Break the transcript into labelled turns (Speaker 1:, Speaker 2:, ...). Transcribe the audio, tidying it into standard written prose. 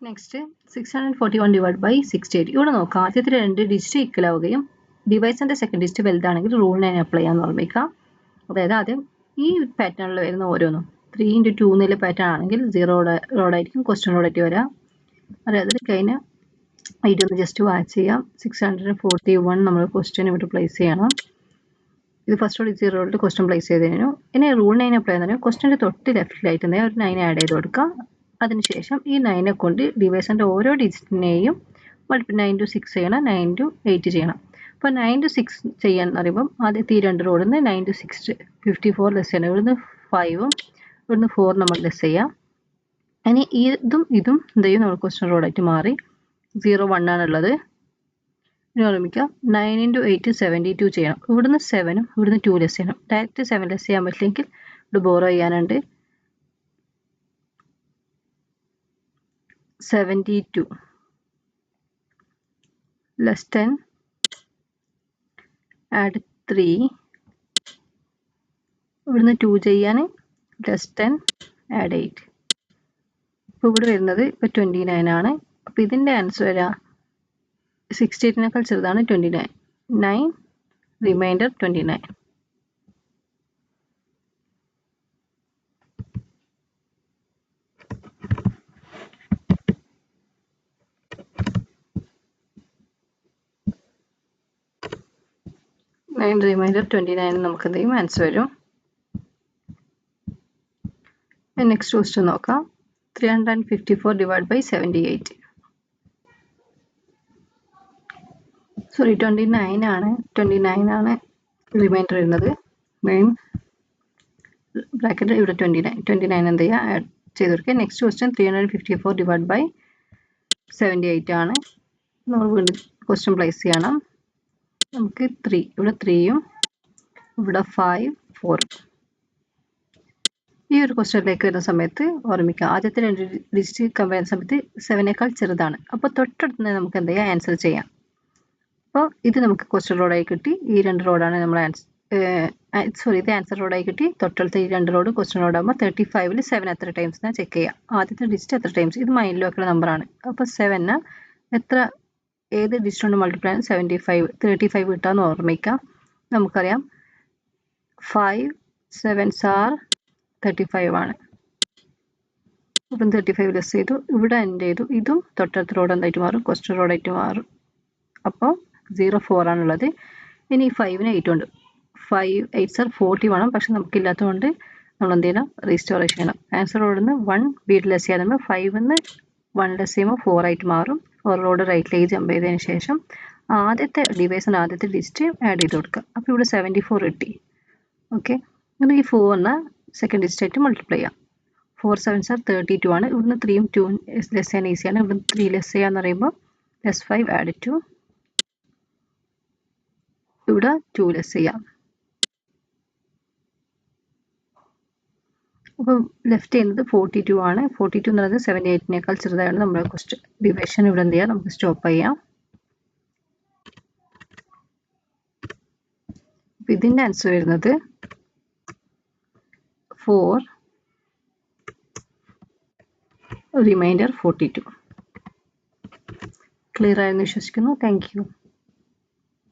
Speaker 1: Next 641 divide by 68. ഇവിടെ നോക്കാം, ആദ്യത്തെ രണ്ട് ഡിജിറ്റ് ഈക്വൽ ആവുകയും ഡിവൈസിന്റെ സെക്കൻഡ് ഡിജിറ്റ് വലുതാണെങ്കിൽ റൂൾ 9 അപ്ലൈ ചെയ്യാൻ ഓർമ്മിക്കാം. അതായത് ആദ്യം ഈ പാറ്റേണിൽ വരുന്ന ഓരോന്നും 3 into 2 എന്നുള്ള പാറ്റേൺ ആണെങ്കിൽ 0 റോഡായിരിക്കും ക്വസ്റ്റ്യൻ റോഡായിട്ട് വരാം. അതായത് കഴിഞ്ഞ ഐഡിയ ഒന്ന് ജസ്റ്റ് വാച്ച് ചെയ്യാം. 641 നമ്മൾ ക്വസ്റ്റ്യൻ ഇവിടെ പ്ലേസ് ചെയ്യണം. ഇത് ഫസ്റ്റ് റോഡ് 0 റോഡിൽ ക്വസ്റ്റ്യൻ പ്ലേസ് ചെയ്തതിനു. ഇനി റൂൾ 9 അപ്ലൈ ചെയ്യുന്നതിന് ക്വസ്റ്റ്യൻ്റെ തൊട്ട് ലെഫ്റ്റിലായിട്ട് ഒരു 9 ആഡ് ചെയ്ത് കൊടുക്കാം. അതിനുശേഷം ഈ 9 കൊണ്ട് ഡിവൈസിൻ്റെ ഓരോ ഡിജിറ്റിനെയും മൾട്ടിപ്പിൾ 9 to 6 ചെയ്യണം, 9 to 8 ചെയ്യണം. അപ്പോൾ 9 to 6 ചെയ്യാൻ പറയുമ്പം ആദ്യത്തെ ഈ രണ്ട് റോഡിൽ നിന്ന് 9 to 6 54 ലെസ് ചെയ്യണം. ഇവിടുന്ന് 5ഉം ഇവിടുന്ന് 4 നമ്മൾ ലെസ് ചെയ്യാം. ഇനി ഇതും എന്ത് ചെയ്യും, നമ്മൾ ക്വസ്റ്റ്യൻ റോഡായിട്ട് മാറി. 0 1 ആണുള്ളത്. ഇനി ഓർമ്മിക്കാം, 9 into 8 72 ചെയ്യണം. ഇവിടുന്ന് 7ഉം ഇവിടുന്ന് 2 ലെസ് ചെയ്യണം. ഡയറക്റ്റ് 7 ലെസ് ചെയ്യാൻ പറ്റില്ലെങ്കിൽ ഇവിടെ ബോറോ ചെയ്യാനുണ്ട്. 72 less 10 add 3 ഇവിടുന്ന് 2 ചെയ്യാൻ less 10 add 8. ഇപ്പോൾ ഇവിടെ വരുന്നത് ഇപ്പോൾ 29 ആണ്. അപ്പോൾ ഇതിൻ്റെ ആൻസർ വരാം 68നേക്കാൾ ചെറുതാണ് 29. 9 റിമൈൻഡർ 29. റിമൈൻഡർ 29 നമുക്ക് എന്ത് ചെയ്യും, ആൻസർ വരും. നെക്സ്റ്റ് ക്വസ്റ്റ്യൻ നോക്കാം. 354 ഡിവൈഡ് ബൈ 78. സോറി 29 ആണ് റിമൈൻഡർ വരുന്നത്. മെയിൻ ബ്രാക്കറ്റ് ഇവിടെ 29 എന്ത് ചെയ്യുക, ആഡ് ചെയ്ത് കൊടുക്കുക. നെക്സ്റ്റ് ക്വസ്റ്റ്യൻ 354 ഡിവൈഡ് ബൈ 78 ആണ്. നമ്മൾ വീണ്ടും ക്വസ്റ്റ്യൻ പ്ലേസ് ചെയ്യണം. നമുക്ക് 3 ഇവിടെ 3ഉം ഇവിടെ 5 4. ഈ ഒരു ക്വസ്റ്റ്യനിലേക്ക് വരുന്ന സമയത്ത് ഓർമ്മിക്കുക, ആദ്യത്തെ രണ്ട് ഡിജിറ്റ് കമ്പയർ ചെയ്യുന്ന സമയത്ത് 7നേക്കാൾ ചെറുതാണ്. അപ്പോൾ തൊട്ടടുത്ത് നമുക്ക് എന്ത് ചെയ്യാം, ആൻസർ ചെയ്യാം. അപ്പോൾ ഇത് നമുക്ക് ക്വസ്റ്റ്യൻ റോഡായി കിട്ടി. ഈ രണ്ട് റോഡാണ് നമ്മൾ ഇത് ആൻസർ റോഡായി കിട്ടി. തൊട്ടടുത്ത ഈ രണ്ട് റോഡ് ക്വസ്റ്റ്യൻ റോഡാകുമ്പോൾ 35ൽ 7 എത്ര ടൈംസ് എന്നാ ചെക്ക് ചെയ്യാം. ആദ്യത്തെ ഡിജിറ്റ് എത്ര ടൈംസ്, ഇത് മൈൻഡിൽ വെക്കുന്ന നമ്പറാണ്. അപ്പോൾ 7 എത്ര ഏത് ഡിജിറ്റ് കൊണ്ട് മൾട്ടിപ്ലൈ ആണ് 35 കിട്ടാമെന്ന് ഓർമ്മിക്കാം. നമുക്കറിയാം 5 7s are 35 ആണ്. അപ്പം 35 ലെസ് ചെയ്തു, ഇവിടെ എൻഡ് ചെയ്തു. ഇതും തൊട്ടടുത്ത റോഡ് എന്തായിട്ട് മാറും, ക്വസ്റ്റ്യൻ റോഡായിട്ട് മാറും. അപ്പോൾ 0 4 ആണുള്ളത്. ഇനി 5ന് 8 ഉണ്ട്. 5 8s are 40 വേണം, പക്ഷെ നമുക്കില്ലാത്തതുകൊണ്ട് നമ്മൾ എന്ത് ചെയ്യണം, റീസ്റ്റോറേഷൻ ചെയ്യണം. ആൻസർ റോഡിൽ നിന്ന് 1 ബീറ്റ് ലെസ് ചെയ്യാൻ 5ന്ന് 1 ലെസ് ചെയ്യുമ്പോൾ 4 ആയിട്ട് മാറും. 4 റോഡ് റൈറ്റിലേക്ക് ജമ്പ് ചെയ്തതിന് ശേഷം ആദ്യത്തെ ഡിവൈസിൻ്റെ ആദ്യത്തെ ഡിജിറ്റ് ആഡ് ചെയ്ത് കൊടുക്കുക. അപ്പോൾ ഇവിടെ 74 കിട്ടി. ഓക്കെ, ഇനി ഈ 4 സെക്കൻഡ് ഡിജിറ്റ് ആയിട്ട് മൾട്ടിപ്ലൈ ചെയ്യാം. 4 7s are 32 ആണ്. ഇവിടുന്ന് 3ഉം 2ഉം ലെസ് ചെയ്യാൻ ഈസിയാണ്. ഇവിടുന്ന് 3 ലെസ് ചെയ്യാന്ന് പറയുമ്പോൾ ലെസ് 5 ആഡ് 2. ഇവിടെ 2 ലെസ് ചെയ്യാം. അപ്പോൾ ലെഫ്റ്റ് ചെയ്യുന്നത് 42 ആണ്. 42 എന്ന് പറയുന്നത് 78നേക്കാൾ ചെറുതായാണ്. നമ്മുടെ ക്വസ്റ്റ്യൻ ഡിവിഷൻ ഇവിടെ എന്ത് ചെയ്യാം, നമുക്ക് സ്റ്റോപ്പ് ചെയ്യാം. ഇതിൻ്റെ ആൻസർ വരുന്നത് 4 റിമൈൻഡർ 42. ക്ലിയർ ആയെന്ന് വിശ്വസിക്കുന്നു. Thank you.